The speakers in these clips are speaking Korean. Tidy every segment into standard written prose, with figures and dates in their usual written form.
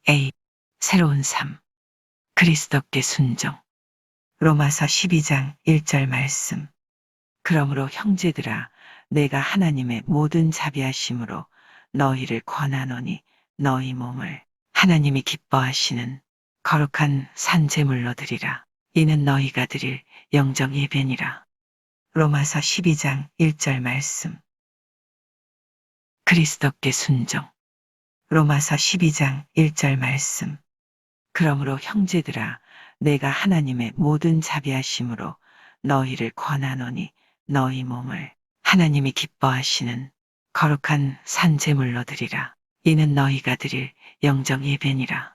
A. 새로운 삶. 그리스도께 순종. 로마서 12장 1절 말씀. 그러므로 형제들아 내가 하나님의 모든 자비하심으로 너희를 권하노니 너희 몸을 하나님이 기뻐하시는 거룩한 산제물로 드리라. 이는 너희가 드릴 영적 예배니라. 로마서 12장 1절 말씀. 그리스도께 순종. 로마서 12장 1절 말씀. 그러므로 형제들아 내가 하나님의 모든 자비하심으로 너희를 권하노니 너희 몸을 하나님이 기뻐하시는 거룩한 산제물로 드리라. 이는 너희가 드릴 영적 예배니라.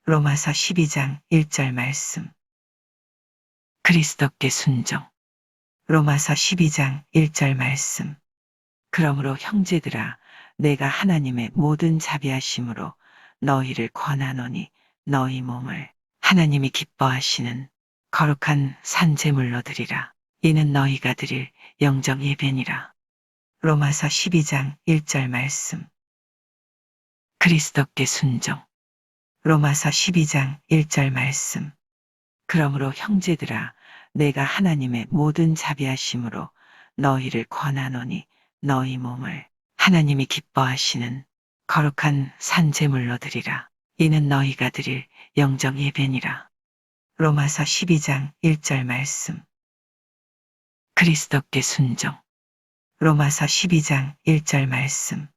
로마서 12장 1절 말씀. 그리스도께 순종. 로마서 12장 1절 말씀. 그러므로 형제들아 내가 하나님의 모든 자비하심으로 너희를 권하노니 너희 몸을 하나님이 기뻐하시는 거룩한 산제물로 드리라. 이는 너희가 드릴 영적 예배니라. 로마서 12장 1절 말씀. 그리스도께 순종. 로마서 12장 1절 말씀. 그러므로 형제들아 내가 하나님의 모든 자비하심으로 너희를 권하노니 너희 몸을 하나님이 기뻐하시는 거룩한 산제물로 드리라. 이는 너희가 드릴 영적 예배니라. 로마서 12장 1절 말씀. 그리스도께 순종. 로마서 12장 1절 말씀.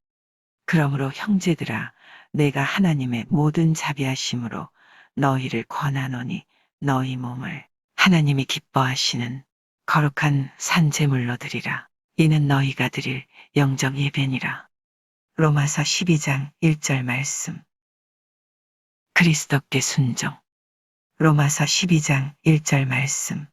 그러므로 형제들아 내가 하나님의 모든 자비하심으로 너희를 권하노니 너희 몸을 하나님이 기뻐하시는 거룩한 산제물로 드리라. 이는 너희가 드릴 영적 예배니라. 로마서 12장 1절 말씀. 그리스도께 순종. 로마서 12장 1절 말씀.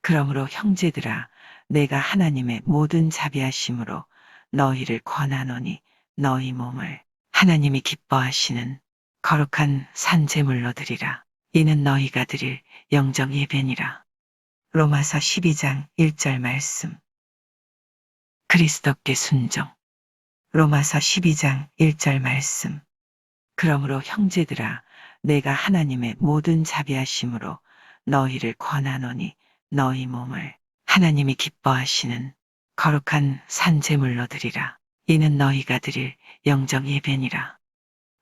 그러므로 형제들아 내가 하나님의 모든 자비하심으로 너희를 권하노니 너희 몸을 하나님이 기뻐하시는 거룩한 산제물로 드리라. 이는 너희가 드릴 영적 예배니라. 로마서 12장 1절 말씀. 그리스도께 순종. 로마서 12장 1절 말씀. 그러므로 형제들아 내가 하나님의 모든 자비하심으로 너희를 권하노니 너희 몸을 하나님이 기뻐하시는 거룩한 산제물로 드리라. 이는 너희가 드릴 영적 예배니라.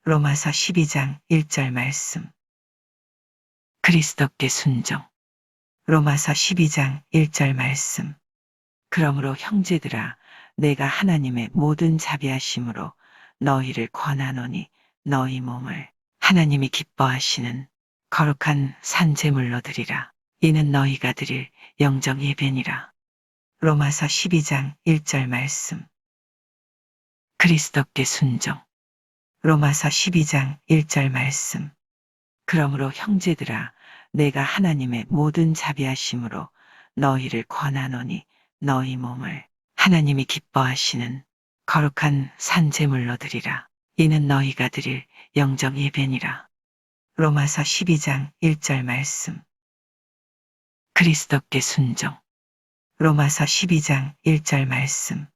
로마서 12장 1절 말씀. 그리스도께 순종. 로마서 12장 1절 말씀. 그러므로 형제들아 내가 하나님의 모든 자비하심으로 너희를 권하노니 너희 몸을 하나님이 기뻐하시는 거룩한 산제물로 드리라. 이는 너희가 드릴 영적 예배니라. 로마서 12장 1절 말씀. 그리스도께 순종. 로마서 12장 1절 말씀. 그러므로 형제들아 내가 하나님의 모든 자비하심으로 너희를 권하노니 너희 몸을 하나님이 기뻐하시는 거룩한 산제물로 드리라. 이는 너희가 드릴 영적 예배니라. 로마서 12장 1절 말씀. 그리스도께 순종. 로마서 12장 1절 말씀.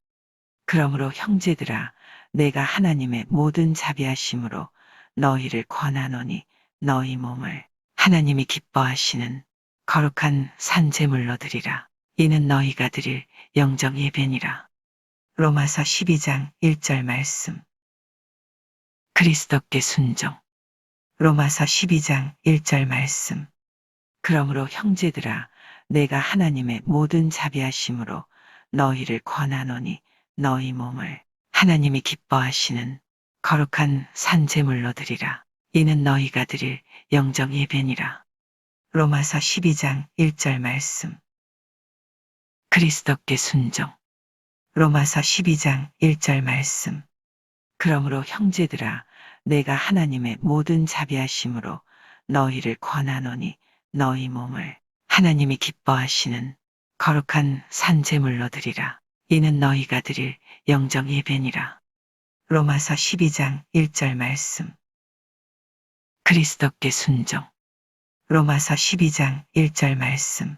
그러므로 형제들아 내가 하나님의 모든 자비하심으로 너희를 권하노니 너희 몸을 하나님이 기뻐하시는 거룩한 산제물로 드리라. 이는 너희가 드릴 영적 예배니라. 로마서 12장 1절 말씀. 그리스도께 순종. 로마서 12장 1절 말씀. 그러므로 형제들아 내가 하나님의 모든 자비하심으로 너희를 권하노니 너희 몸을 하나님이 기뻐하시는 거룩한 산제물로 드리라. 이는 너희가 드릴 영적 예배니라. 로마서 12장 1절 말씀. 그리스도께 순종. 로마서 12장 1절 말씀. 그러므로 형제들아 내가 하나님의 모든 자비하심으로 너희를 권하노니 너희 몸을 하나님이 기뻐하시는 거룩한 산제물로 드리라. 이는 너희가 드릴 영적 예배니라. 로마서 12장 1절 말씀. 그리스도께 순종. 로마서 12장 1절 말씀.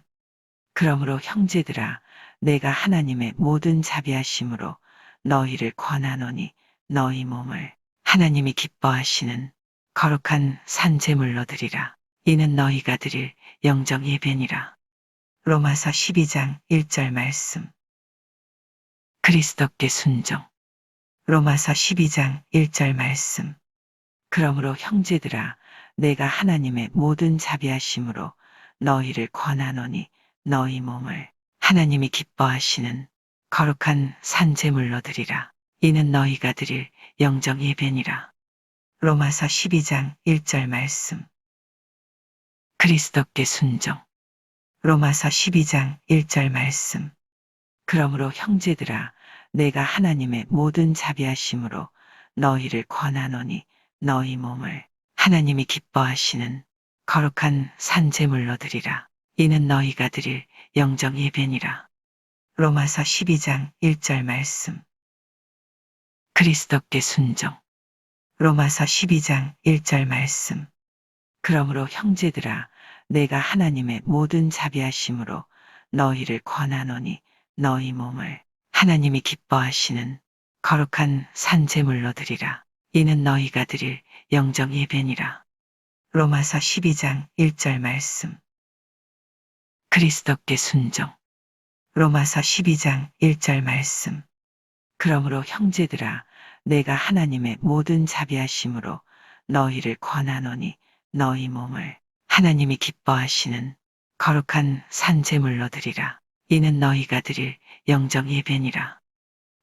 그러므로 형제들아 내가 하나님의 모든 자비하심으로 너희를 권하노니 너희 몸을 하나님이 기뻐하시는 거룩한 산 제물로 드리라. 이는 너희가 드릴 영적 예배니라. 로마서 12장 1절 말씀. 그리스도께 순종. 로마서 12장 1절 말씀. 그러므로 형제들아 내가 하나님의 모든 자비하심으로 너희를 권하노니 너희 몸을 하나님이 기뻐하시는 거룩한 산 제물로 드리라. 이는 너희가 드릴 영적 예배니라. 로마서 12장 1절 말씀. 그리스도께 순종. 로마서 12장 1절 말씀. 그러므로 형제들아 내가 하나님의 모든 자비하심으로 너희를 권하노니 너희 몸을 하나님이 기뻐하시는 거룩한 산 제물로 드리라. 이는 너희가 드릴 영적 예배니라. 로마서 12장 1절 말씀. 그리스도께 순종. 로마서 12장 1절 말씀. 그러므로 형제들아 내가 하나님의 모든 자비하심으로 너희를 권하노니 너희 몸을 하나님이 기뻐하시는 거룩한 산 제물로 드리라. 이는 너희가 드릴 영적 예배니라. 로마서 12장 1절 말씀. 그리스도께 순종. 로마서 12장 1절 말씀. 그러므로 형제들아 내가 하나님의 모든 자비하심으로 너희를 권하노니 너희 몸을 하나님이 기뻐하시는 거룩한 산 제물로 드리라. 이는 너희가 드릴 영적 예배니라.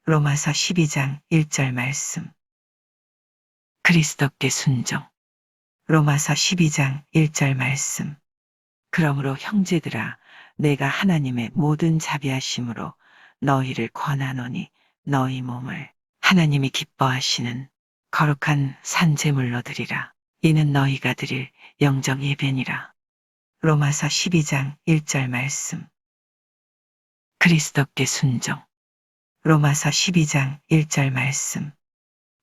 로마서 12장 1절 말씀. 그리스도께 순종. 로마서 12장 1절 말씀. 그러므로 형제들아 내가 하나님의 모든 자비하심으로 너희를 권하노니 너희 몸을 하나님이 기뻐하시는 거룩한 산 제물로 드리라. 이는 너희가 드릴 영적 예배니라. 로마서 12장 1절 말씀. 그리스도께 순종. 로마서 12장 1절 말씀.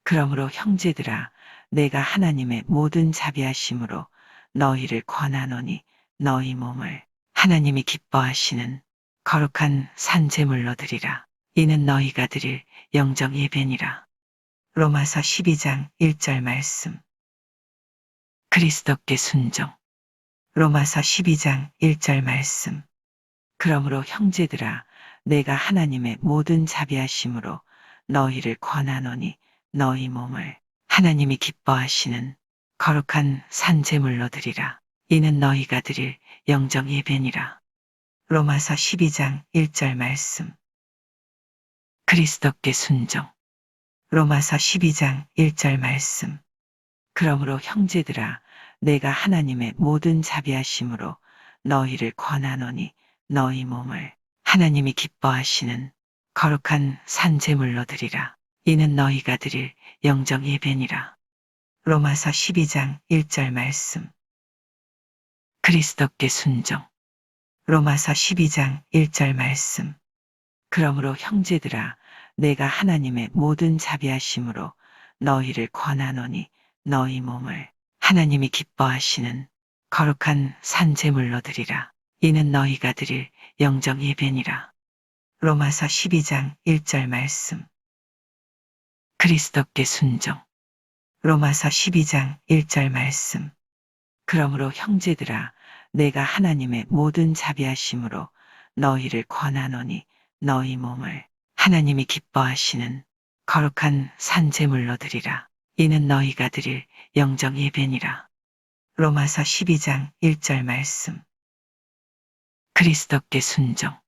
그러므로 형제들아 내가 하나님의 모든 자비하심으로 너희를 권하노니 너희 몸을 하나님이 기뻐하시는 거룩한 산 제물로 드리라. 이는 너희가 드릴 영적 예배니라. 로마서 12장 1절 말씀. 그리스도께 순종. 로마서 12장 1절 말씀. 그러므로 형제들아 내가 하나님의 모든 자비하심으로 너희를 권하노니 너희 몸을 하나님이 기뻐하시는 거룩한 산 제물로 드리라. 이는 너희가 드릴 영적 예배니라. 로마서 12장 1절 말씀. 그리스도께 순종. 로마서 12장 1절 말씀. 그러므로 형제들아 내가 하나님의 모든 자비하심으로 너희를 권하노니 너희 몸을 하나님이 기뻐하시는 거룩한 산 제물로 드리라. 이는 너희가 드릴 영적 예배니라. 로마서 12장 1절 말씀. 그리스도께 순종. 로마서 12장 1절 말씀. 그러므로 형제들아 내가 하나님의 모든 자비하심으로 너희를 권하노니 너희 몸을 하나님이 기뻐하시는 거룩한 산 제물로 드리라. 이는 너희가 드릴 영적 예배니라. 로마서 12장 1절 말씀. 그리스도께 순종. 로마서 12장 1절 말씀. 그러므로 형제들아 내가 하나님의 모든 자비하심으로 너희를 권하노니 너희 몸을 하나님이 기뻐하시는 거룩한 산 제물로 드리라. 이는 너희가 드릴 영적 예배니라. 로마서 12장 1절 말씀. 그리스도께 순종.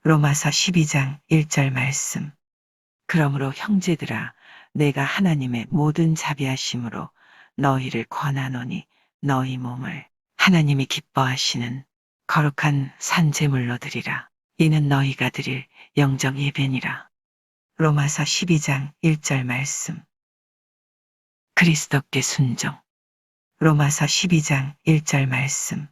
로마서 12장 1절 말씀. 그러므로 형제들아 내가 하나님의 모든 자비하심으로 너희를 권하노니 너희 몸을 하나님이 기뻐하시는 거룩한 산 제물로 드리라. 이는 너희가 드릴 영적 예배니라. 로마서 12장 1절 말씀. 그리스도께 순종. 로마서 12장 1절 말씀.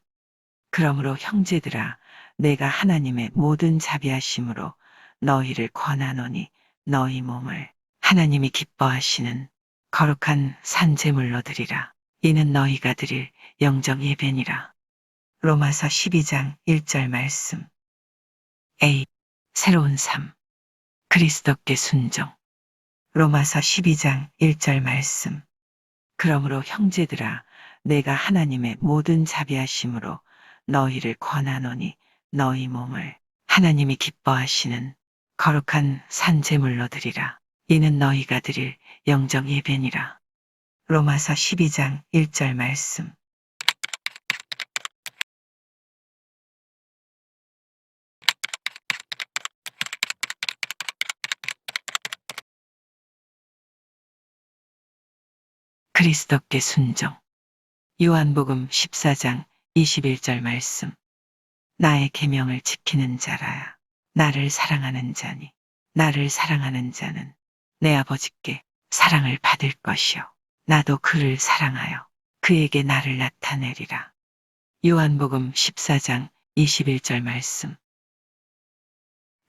그러므로 형제들아 내가 하나님의 모든 자비하심으로 너희를 권하노니 너희 몸을 하나님이 기뻐하시는 거룩한 산 제물로 드리라. 이는 너희가 드릴 영적 예배니라. 로마서 12장 1절 말씀. A. 새로운 삶. 그리스도께 순종. 로마서 12장 1절 말씀. 그러므로 형제들아, 내가 하나님의 모든 자비하심으로 너희를 권하노니 너희 몸을 하나님이 기뻐하시는 거룩한 산 제물로 드리라. 이는 너희가 드릴 영적 예배니라. 로마서 12장 1절 말씀. 그리스도께 순종. 요한복음 14장 21절 말씀. 나의 계명을 지키는 자라야 나를 사랑하는 자니 나를 사랑하는 자는 내 아버지께 사랑을 받을 것이요 나도 그를 사랑하여 그에게 나를 나타내리라. 요한복음 14장 21절 말씀.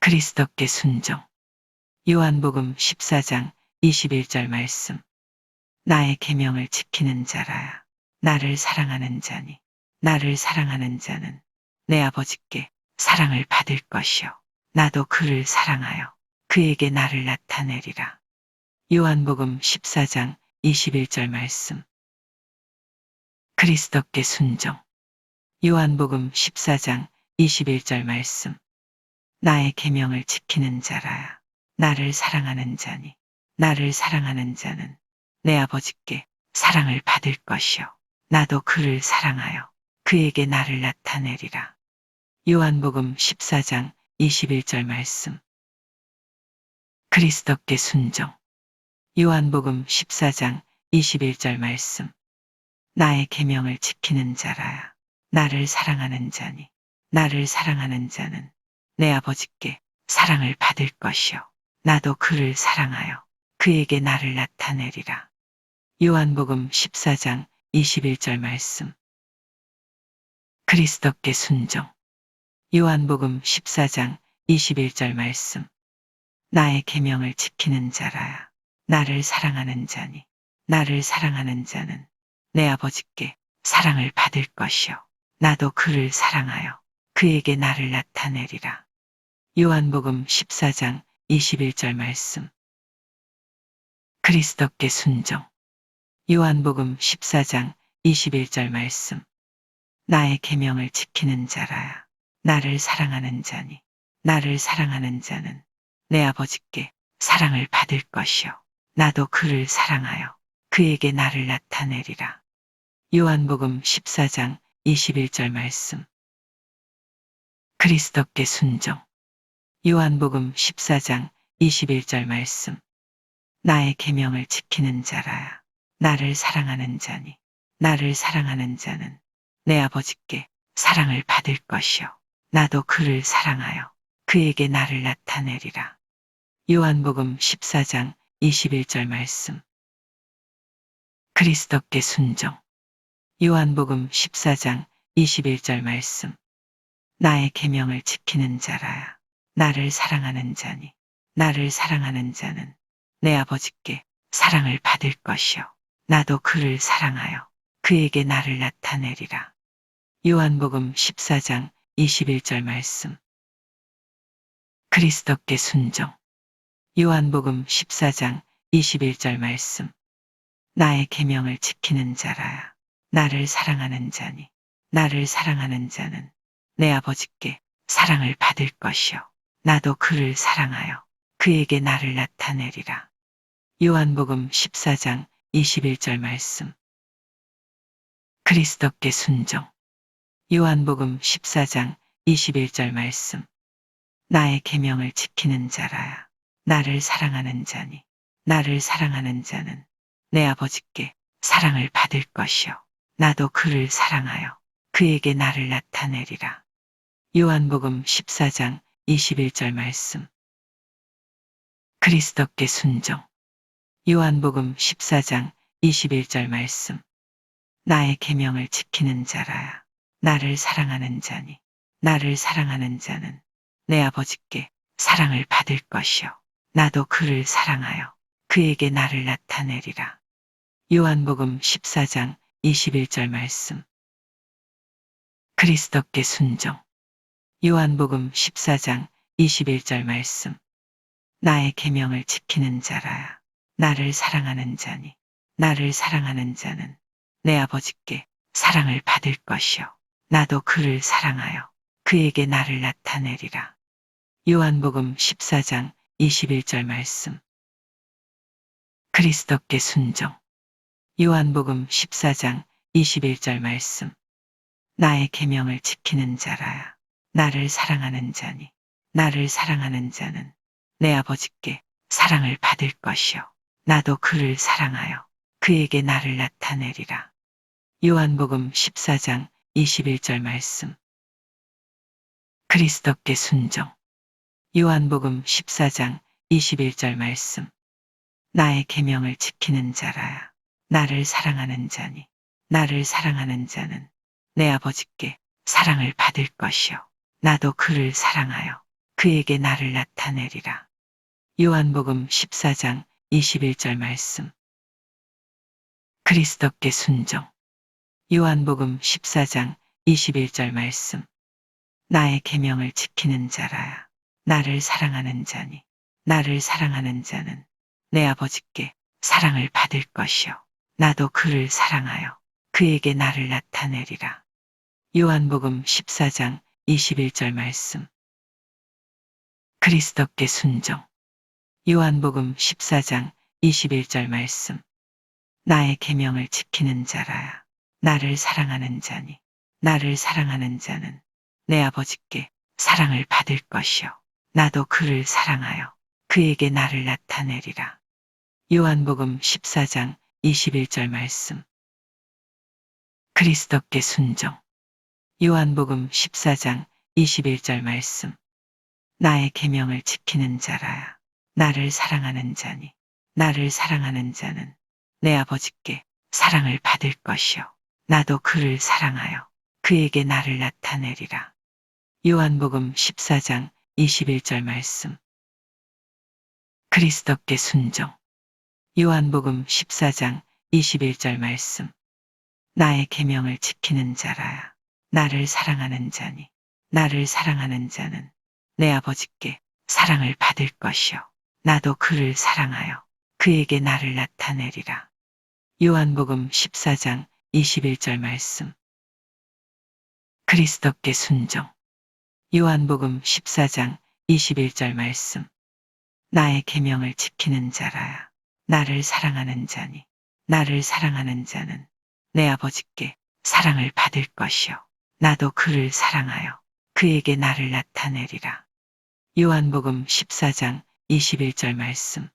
그리스도께 순종. 요한복음 14장 21절 말씀. 나의 계명을 지키는 자라야 나를 사랑하는 자니 나를 사랑하는 자는 내 아버지께 사랑을 받을 것이요 나도 그를 사랑하여 그에게 나를 나타내리라. 요한복음 14장 21절 말씀. 그리스도께 순종. 요한복음 14장 21절 말씀. 나의 계명을 지키는 자라야 나를 사랑하는 자니 나를 사랑하는 자는 내 아버지께 사랑을 받을 것이요 나도 그를 사랑하여 그에게 나를 나타내리라. 요한복음 14장 21절 말씀. 그리스도께 순종. 요한복음 14장 21절 말씀. 나의 계명을 지키는 자라야 나를 사랑하는 자니 나를 사랑하는 자는 내 아버지께 사랑을 받을 것이요 나도 그를 사랑하여 그에게 나를 나타내리라. 요한복음 14장 21절 말씀. 그리스도께 순종. 요한복음 14장 21절 말씀. 나의 계명을 지키는 자라야 나를 사랑하는 자니 나를 사랑하는 자는 내 아버지께 사랑을 받을 것이요 나도 그를 사랑하여 그에게 나를 나타내리라. 요한복음 14장 21절 말씀. 그리스도께 순종. 요한복음 14장 21절 말씀. 나의 계명을 지키는 자라야 나를 사랑하는 자니 나를 사랑하는 자는 내 아버지께 사랑을 받을 것이요 나도 그를 사랑하여 그에게 나를 나타내리라. 요한복음 14장 21절 말씀. 그리스도께 순종. 요한복음 14장 21절 말씀. 나의 계명을 지키는 자라야 나를 사랑하는 자니 나를 사랑하는 자는 내 아버지께 사랑을 받을 것이요 나도 그를 사랑하여 그에게 나를 나타내리라. 요한복음 14장 21절 말씀. 그리스도께 순종. 요한복음 14장 21절 말씀. 나의 계명을 지키는 자라야 나를 사랑하는 자니 나를 사랑하는 자는 내 아버지께 사랑을 받을 것이요 나도 그를 사랑하여 그에게 나를 나타내리라. 요한복음 14장 21절 말씀. 그리스도께 순종. 요한복음 14장 21절 말씀. 나의 계명을 지키는 자라야 나를 사랑하는 자니 나를 사랑하는 자는 내 아버지께 사랑을 받을 것이요 나도 그를 사랑하여 그에게 나를 나타내리라. 요한복음 14장 21절 말씀. 그리스도께 순종. 요한복음 14장 21절 말씀. 나의 계명을 지키는 자라야 나를 사랑하는 자니 나를 사랑하는 자는 내 아버지께 사랑을 받을 것이요 나도 그를 사랑하여 그에게 나를 나타내리라. 요한복음 14장 21절 말씀. 그리스도께 순종. 요한복음 14장 21절 말씀. 나의 계명을 지키는 자라야 나를 사랑하는 자니 나를 사랑하는 자는 내 아버지께 사랑을 받을 것이요 나도 그를 사랑하여 그에게 나를 나타내리라. 요한복음 14장 21절 말씀. 그리스도께 순종. 요한복음 14장 21절 말씀. 나의 계명을 지키는 자라야 나를 사랑하는 자니 나를 사랑하는 자는 내 아버지께 사랑을 받을 것이요. 나도 그를 사랑하여 그에게 나를 나타내리라. 요한복음 14장 21절 말씀. 그리스도께 순종. 요한복음 14장 21절 말씀. 나의 계명을 지키는 자라야. 나를 사랑하는 자니. 나를 사랑하는 자는 내 아버지께 사랑을 받을 것이요. 나도 그를 사랑하여 그에게 나를 나타내리라. 요한복음 14장 21절 말씀. 그리스도께 순종. 요한복음 14장 21절 말씀. 나의 계명을 지키는 자라야. 나를 사랑하는 자니. 나를 사랑하는 자는 내 아버지께 사랑을 받을 것이요. 나도 그를 사랑하여 그에게 나를 나타내리라. 요한복음 14장 21절 말씀. 그리스도께 순종. 요한복음 14장 21절 말씀. 나의 계명을 지키는 자라야. 나를 사랑하는 자니. 나를 사랑하는 자는 내 아버지께 사랑을 받을 것이요. 나도 그를 사랑하여 그에게 나를 나타내리라. 요한복음 14장 21절 말씀. 그리스도께 순종. 요한복음 14장 21절 말씀. 나의 계명을 지키는 자라야. 나를 사랑하는 자니. 나를 사랑하는 자는 내 아버지께 사랑을 받을 것이요. 나도 그를 사랑하여 그에게 나를 나타내리라. 요한복음 14장 21절 말씀. 그리스도께 순종. 요한복음 14장 21절 말씀. 나의 계명을 지키는 자라야. 나를 사랑하는 자니. 나를 사랑하는 자는 내 아버지께 사랑을 받을 것이요. 나도 그를 사랑하여 그에게 나를 나타내리라. 요한복음 14장 21절 말씀. 그리스도께 순종. 요한복음 14장 21절 말씀. 나의 계명을 지키는 자라야. 나를 사랑하는 자니. 나를 사랑하는 자는 내 아버지께 사랑을 받을 것이요. 나도 그를 사랑하여 그에게 나를 나타내리라. 요한복음 14장 21절 말씀. 그리스도께 순종. 요한복음 14장 21절 말씀. 나의 계명을 지키는 자라야. 나를 사랑하는 자니. 나를 사랑하는 자는 내 아버지께 사랑을 받을 것이요. 나도 그를 사랑하여 그에게 나를 나타내리라. 요한복음 14장 21절 말씀.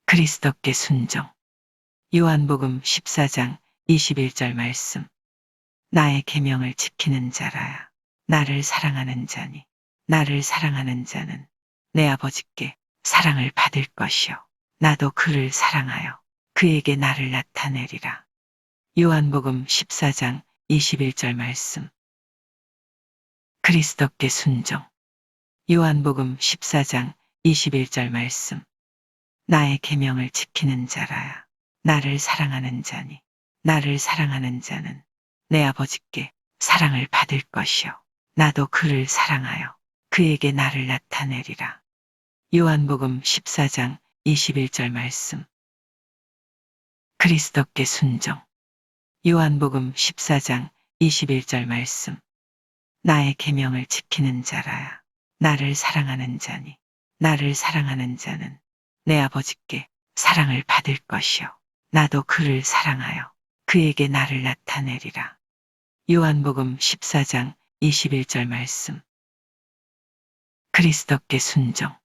그리스도께 순종. 요한복음 14장 21절 말씀. 나의 계명을 지키는 자라야. 나를 사랑하는 자니. 나를 사랑하는 자는 내 아버지께 사랑을 받을 것이요. 나도 그를 사랑하여 그에게 나를 나타내리라. 요한복음 14장 21절 말씀. 그리스도께 순종. 요한복음 14장 21절 말씀. 나의 계명을 지키는 자라야. 나를 사랑하는 자니. 나를 사랑하는 자는 내 아버지께 사랑을 받을 것이요. 나도 그를 사랑하여 그에게 나를 나타내리라. 요한복음 14장 21절 말씀. 그리스도께 순종. 요한복음 14장 21절 말씀. 나의 계명을 지키는 자라야. 나를 사랑하는 자니. 나를 사랑하는 자는 내 아버지께 사랑을 받을 것이요. 나도 그를 사랑하여 그에게 나를 나타내리라. 요한복음 14장 21절 말씀. 그리스도께 순종.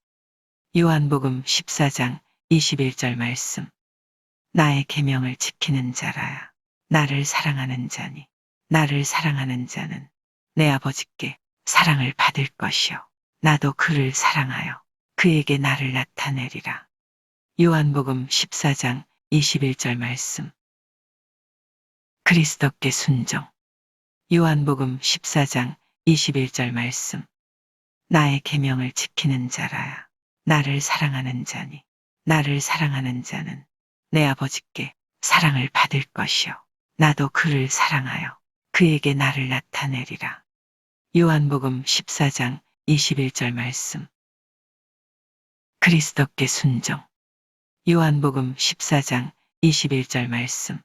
요한복음 14장 21절 말씀. 나의 계명을 지키는 자라야. 나를 사랑하는 자니. 나를 사랑하는 자는 내 아버지께 사랑을 받을 것이요. 나도 그를 사랑하여 그에게 나를 나타내리라. 요한복음 14장 21절 말씀. 그리스도께 순종. 요한복음 14장 21절 말씀. 나의 계명을 지키는 자라야. 나를 사랑하는 자니. 나를 사랑하는 자는 내 아버지께 사랑을 받을 것이요. 나도 그를 사랑하여 그에게 나를 나타내리라. 요한복음 14장 21절 말씀. 그리스도께 순종. 요한복음 14장 21절 말씀.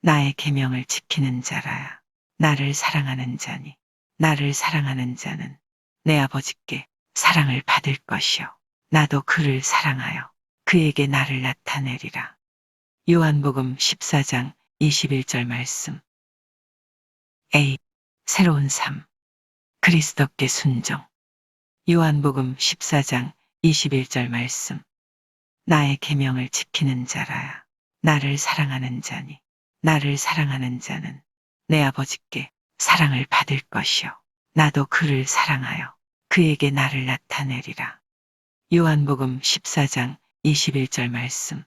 나의 계명을 지키는 자라야. 나를 사랑하는 자니. 나를 사랑하는 자는 내 아버지께 사랑을 받을 것이요. 나도 그를 사랑하여 그에게 나를 나타내리라. 요한복음 14장 21절 말씀. A. 새로운 삶. 그리스도께 순종. 요한복음 14장 21절 말씀. 나의 계명을 지키는 자라야. 나를 사랑하는 자니. 나를 사랑하는 자는 내 아버지께 사랑을 받을 것이요. 나도 그를 사랑하여 그에게 나를 나타내리라. 요한복음 14장 21절 말씀.